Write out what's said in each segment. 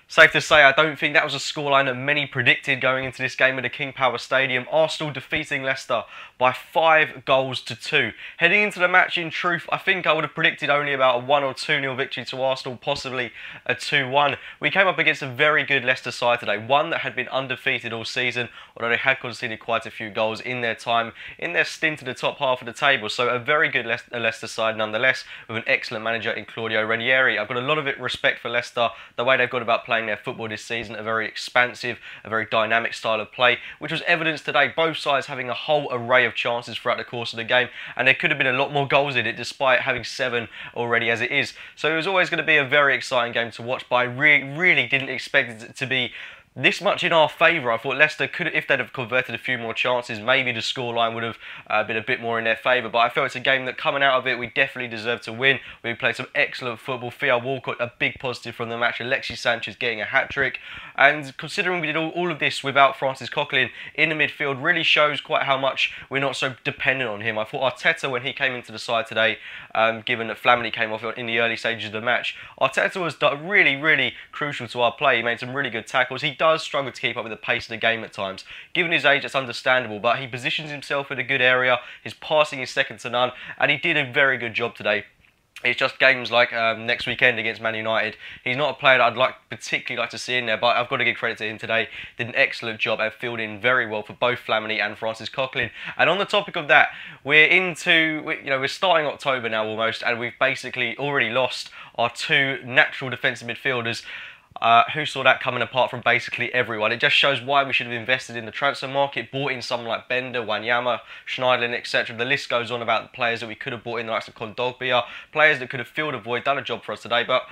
Safe to say, I don't think that was a scoreline that many predicted going into this game at the King Power Stadium. Arsenal defeating Leicester by 5-2. Heading into the match, in truth, I think I would have predicted only about a 1 or 2-0 victory to Arsenal, possibly a 2-1. We came up against a very good Leicester side today, one that had been undefeated all season, although they had conceded quite a few goals in their time, in their stint in the top half of the table. So a very good Leicester side nonetheless, with an excellent manager in Claudio Ranieri. I've got a lot of respect for Leicester, the way they've gone about playing their football this season, a very expansive, a very dynamic style of play, which was evidenced today, both sides having a whole array of chances throughout the course of the game, and there could have been a lot more goals in it despite having 7 already as it is. So it was always going to be a very exciting game to watch, but I really didn't expect it to be this much in our favour. I thought Leicester could, if they'd have converted a few more chances, maybe the scoreline would have been a bit more in their favour. But I felt it's a game that, coming out of it, we definitely deserved to win. We played some excellent football. Theo Walcott, a big positive from the match. Alexis Sanchez getting a hat-trick. And considering we did all of this without Francis Coquelin in the midfield, really shows quite how much we're not so dependent on him. I thought Arteta, when he came into the side today, given that Flamini came off in the early stages of the match, Arteta was really crucial to our play. He made some really good tackles. He does struggle to keep up with the pace of the game at times. Given his age, it's understandable, but he positions himself in a good area. His passing is second to none, and he did a very good job today. It's just games like next weekend against Man United. He's not a player that I'd particularly like to see in there, but I've got to give credit to him today. Did an excellent job and filled in very well for both Flamini and Francis Coquelin. And on the topic of that, we're starting October now almost, and we've basically already lost our 2 natural defensive midfielders. Who saw that coming, apart from basically everyone? It just shows why we should have invested in the transfer market, bought in someone like Bender, Wanyama, Schneiderlin, etc. The list goes on about the players that we could have bought in, the likes of Kondogbia, players that could have filled a void, done a job for us today. But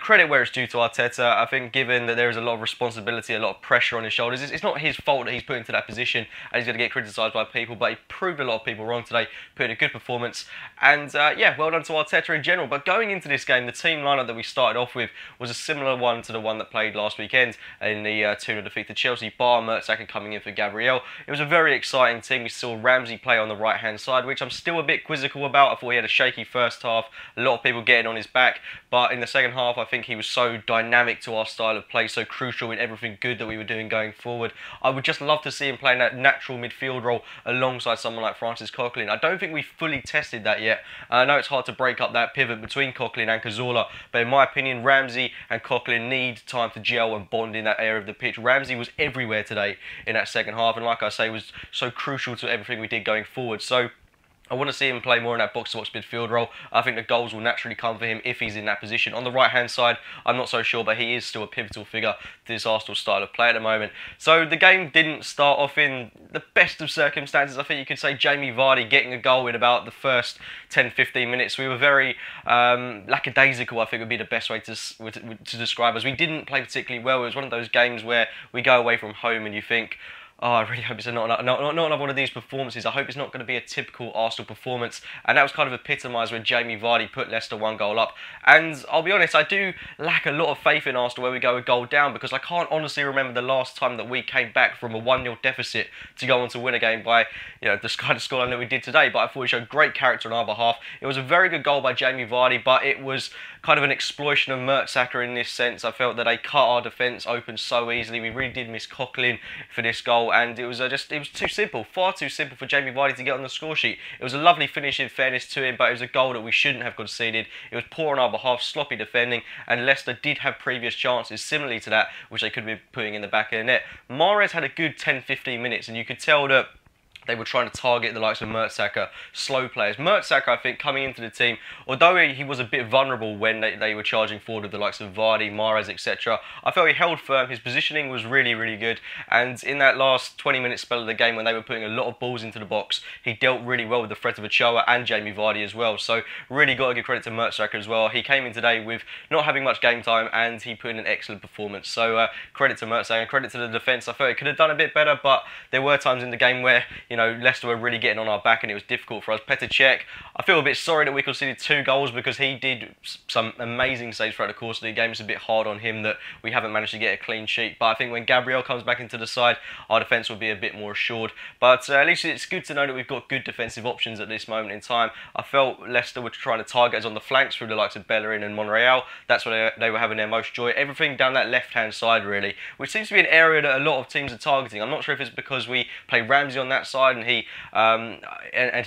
credit where it's due to Arteta. I think given that there is a lot of responsibility, a lot of pressure on his shoulders, it's not his fault that he's put into that position and he's going to get criticised by people, but he proved a lot of people wrong today, put in a good performance, and yeah, well done to Arteta in general. But going into this game, the team lineup that we started off with was a similar one to the one that played last weekend in the 2-0 defeat to Chelsea, bar Mertesacker coming in for Gabriel. It was a very exciting team. We saw Ramsey play on the right-hand side, which I'm still a bit quizzical about. I thought he had a shaky first half, a lot of people getting on his back, but in the second half, I think he was so dynamic to our style of play, so crucial in everything good that we were doing going forward. I would just love to see him playing that natural midfield role alongside someone like Francis Coquelin. I don't think we've fully tested that yet. I know it's hard to break up that pivot between Coquelin and Cazorla, but in my opinion, Ramsey and Coquelin need time to gel and bond in that area of the pitch. Ramsey was everywhere today in that second half, and like I say, was so crucial to everything we did going forward. So I want to see him play more in that box-to-box midfield role. I think the goals will naturally come for him if he's in that position. On the right-hand side, I'm not so sure, but he is still a pivotal figure to this Arsenal style of play at the moment. So the game didn't start off in the best of circumstances. I think you could say Jamie Vardy getting a goal in about the first 10-15 minutes. We were very lackadaisical, I think would be the best way to describe us. We didn't play particularly well. It was one of those games where we go away from home and you think, oh, I really hope it's not another one of these performances. I hope it's not going to be a typical Arsenal performance. And that was kind of epitomised when Jamie Vardy put Leicester 1 goal up. And I'll be honest, I do lack a lot of faith in Arsenal where we go a goal down, because I can't honestly remember the last time that we came back from a 1-0 deficit to go on to win a game by the kind of scoreline that we did today. But I thought we showed great character on our behalf. It was a very good goal by Jamie Vardy, but it was kind of an exploitation of Mertesacker in this sense. I felt that they cut our defence open so easily. We really did miss Coquelin for this goal, and it was too simple, far too simple for Jamie Vardy to get on the score sheet. It was a lovely finish in fairness to him, but it was a goal that we shouldn't have conceded. It was poor on our behalf, sloppy defending, and Leicester did have previous chances similarly to that, which they could have been putting in the back of the net. Mahrez had a good 10-15 minutes, and you could tell that they were trying to target the likes of Mertesacker, slow players. Mertesacker, I think, coming into the team, although he was a bit vulnerable when they were charging forward with the likes of Vardy, Mahrez, etc., I felt he held firm. His positioning was really good. And in that last 20-minute spell of the game, when they were putting a lot of balls into the box, he dealt really well with the threat of Ochoa and Jamie Vardy as well. So really got to give credit to Mertesacker as well. He came in today with not having much game time, and he put in an excellent performance. So credit to Mertesacker and credit to the defence. I felt it could have done a bit better, but there were times in the game where, Leicester were really getting on our back and it was difficult for us. Petr Cech, I feel a bit sorry that we conceded 2 goals because he did some amazing saves throughout the course of the game. It's a bit hard on him that we haven't managed to get a clean sheet. But I think when Gabriel comes back into the side, our defence will be a bit more assured. But at least it's good to know that we've got good defensive options at this moment in time. I felt Leicester were trying to target us on the flanks through the likes of Bellerin and Monreal. That's where they were having their most joy. Everything down that left-hand side, really, which seems to be an area that a lot of teams are targeting. I'm not sure if it's because we play Ramsey on that side and he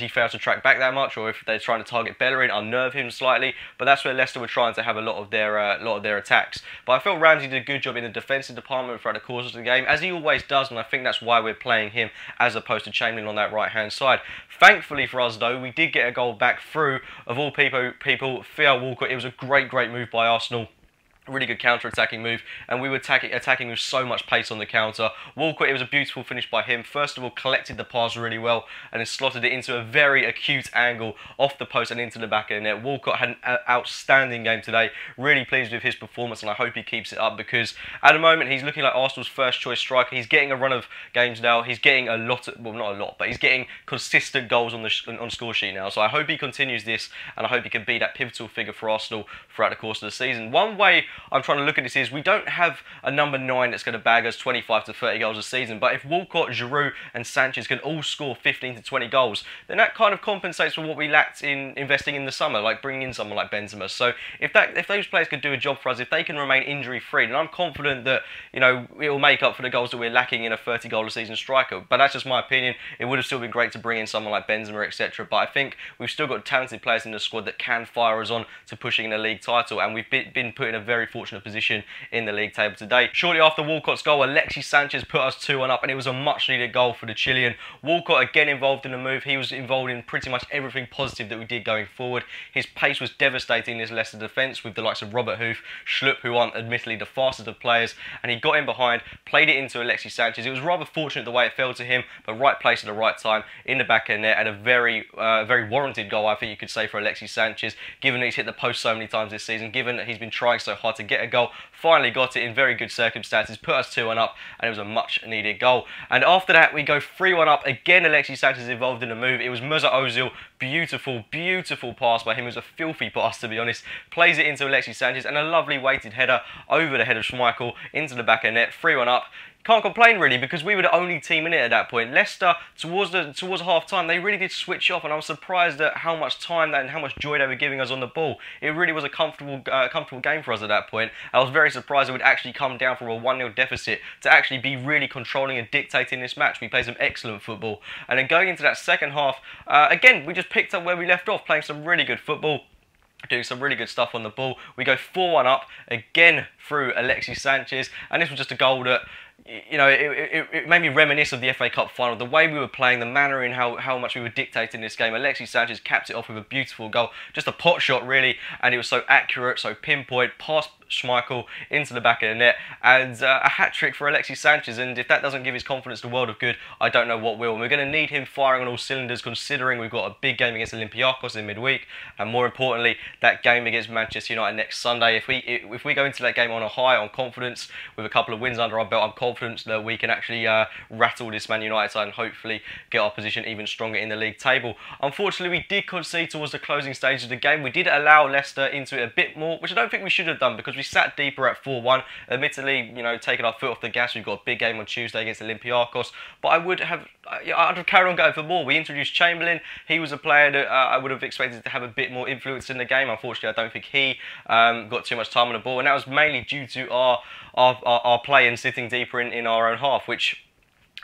failed to track back that much, or if they're trying to target Bellerin, unnerve him slightly. But that's where Leicester were trying to have a lot of their attacks. But I felt Ramsey did a good job in the defensive department throughout the course of the game, as he always does, and I think that's why we're playing him as opposed to Chamberlain on that right-hand side. Thankfully for us, though, we did get a goal back through, of all people, Theo Walcott. It was a great move by Arsenal. Really good counter-attacking move, and we were attacking with so much pace on the counter. Walcott, it was a beautiful finish by him. First of all, collected the pass really well and then slotted it into a very acute angle off the post and into the back of the net. Walcott had an outstanding game today. Really pleased with his performance, and I hope he keeps it up, because at the moment he's looking like Arsenal's first choice striker. He's getting a run of games now. He's getting a lot, well, not a lot, but he's getting consistent goals on score sheet now. So I hope he continues this, and I hope he can be that pivotal figure for Arsenal throughout the course of the season. One way I'm trying to look at this is we don't have a number 9 that's going to bag us 25 to 30 goals a season, but if Walcott, Giroud and Sanchez can all score 15 to 20 goals, then that kind of compensates for what we lacked in investing in the summer, like bringing in someone like Benzema. So if those players could do a job for us, if they can remain injury free, then I'm confident that it will make up for the goals that we're lacking in a 30 goal a season striker. But that's just my opinion. It would have still been great to bring in someone like Benzema, etc. But I think we've still got talented players in the squad that can fire us on to pushing in a league title, and we've been put in a very fortunate position in the league table today. Shortly after Walcott's goal, Alexis Sanchez put us 2-1 up, and it was a much needed goal for the Chilean. Walcott again involved in the move. He was involved in pretty much everything positive that we did going forward. His pace was devastating in this Leicester defence, with the likes of Robert Huth, Schlupp, who aren't admittedly the fastest of players, and he got in behind, played it into Alexis Sanchez. It was rather fortunate the way it fell to him, but right place at the right time in the back of the net, and a very warranted goal, I think you could say, for Alexis Sanchez, given that he's hit the post so many times this season, given that he's been trying so hard to get a goal. Finally got it in very good circumstances, put us 2-1 up, and it was a much needed goal. And after that, we go 3-1 up. Again, Alexis Sanchez involved in the move. It was Mesut Ozil. Beautiful pass by him. It was a filthy pass, to be honest. Plays it into Alexis Sanchez, and a lovely weighted header over the head of Schmeichel into the back of the net. 3-1 up. Can't complain really, because we were the only team in it at that point. Leicester, towards half time, they really did switch off, and I was surprised at how much time and how much joy they were giving us on the ball. It really was a comfortable game for us at that point. I was very surprised it would actually come down from a 1-0 deficit to actually be really controlling and dictating this match. We played some excellent football, and then going into that second half, again, we just picked up where we left off, playing some really good football, doing some really good stuff on the ball. We go 4-1 up, again through Alexis Sanchez, and this was just a goal that, it made me reminisce of the FA Cup final. The way we were playing, the manner in how much we were dictating this game. Alexis Sanchez capped it off with a beautiful goal. Just a pot shot, really, and it was so accurate, so pinpoint, past Schmeichel into the back of the net, and a hat-trick for Alexis Sanchez. And if that doesn't give his confidence the world of good, I don't know what will. And we're going to need him firing on all cylinders, considering we've got a big game against Olympiacos in midweek, and more importantly, that game against Manchester United next Sunday. If we go into that game on a high, on confidence, with a couple of wins under our belt, I'm confident that we can actually rattle this Man United side and hopefully get our position even stronger in the league table. Unfortunately, we did concede towards the closing stages of the game. We did allow Leicester into it a bit more, which I don't think we should have done, because we sat deeper at 4-1. Admittedly, taking our foot off the gas. We've got a big game on Tuesday against Olympiacos, but I'd have carried on going for more. We introduced Chamberlain. He was a player that I would have expected to have a bit more influence in the game. Unfortunately, I don't think he got too much time on the ball, and that was mainly due to our play and sitting deeper in our own half, which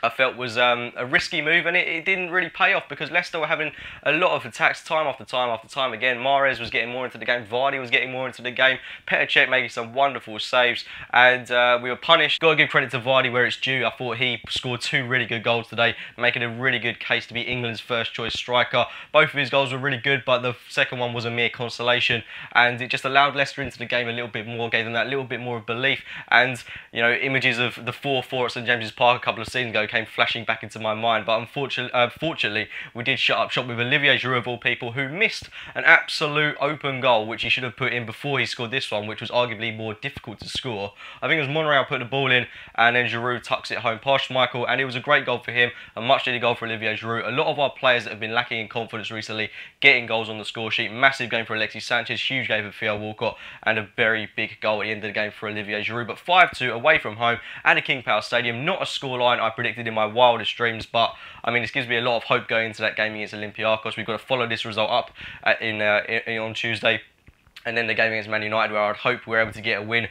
I felt was a risky move, and it didn't really pay off, because Leicester were having a lot of attacks time after time after time again. Mahrez was getting more into the game, Vardy was getting more into the game, Petr Cech making some wonderful saves, and we were punished. Got to give credit to Vardy where it's due. I thought he scored 2 really good goals today, making a really good case to be England's first choice striker. Both of his goals were really good, but the second one was a mere consolation, and it just allowed Leicester into the game a little bit more, gave them that little bit more of belief. And images of the 4-4 at St James's Park a couple of seasons ago came flashing back into my mind. But fortunately, we did shut up shop with Olivier Giroud of all people, who missed an absolute open goal, which he should have put in before he scored this one, which was arguably more difficult to score. I think it was Monreal put the ball in, and then Giroud tucks it home past Michael, and it was a great goal for him, a much-needed goal for Olivier Giroud. A lot of our players that have been lacking in confidence recently getting goals on the score sheet. Massive game for Alexis Sanchez, huge game for Theo, Walcott, and a very big goal at the end of the game for Olivier Giroud. But 5-2 away from home at a King Power Stadium. Not a scoreline I predicted in my wildest dreams, but I mean, this gives me a lot of hope going into that game against Olympiacos. We've got to follow this result up on Tuesday, and then the game against Man United, where I'd hope we're able to get a win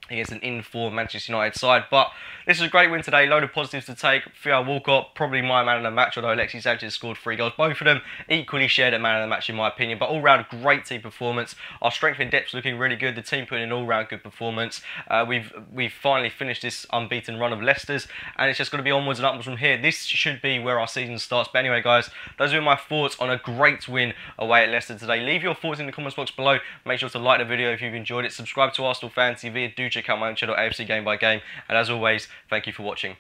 against an in-form Manchester United side. But this is a great win today, load of positives to take. Theo Walcott, probably my man of the match, although Alexis Sanchez scored 3 goals. Both of them equally shared a man of the match in my opinion, but all-round great team performance. Our strength in depth looking really good, the team putting in an all-round good performance. We've finally finished this unbeaten run of Leicester's, and it's just going to be onwards and upwards from here. This should be where our season starts. But anyway, guys, those are my thoughts on a great win away at Leicester today. Leave your thoughts in the comments box below. Make sure to like the video if you've enjoyed it. Subscribe to Arsenal Fan TV. Do check out my own channel, AFC Game by Game. And as always, thank you for watching.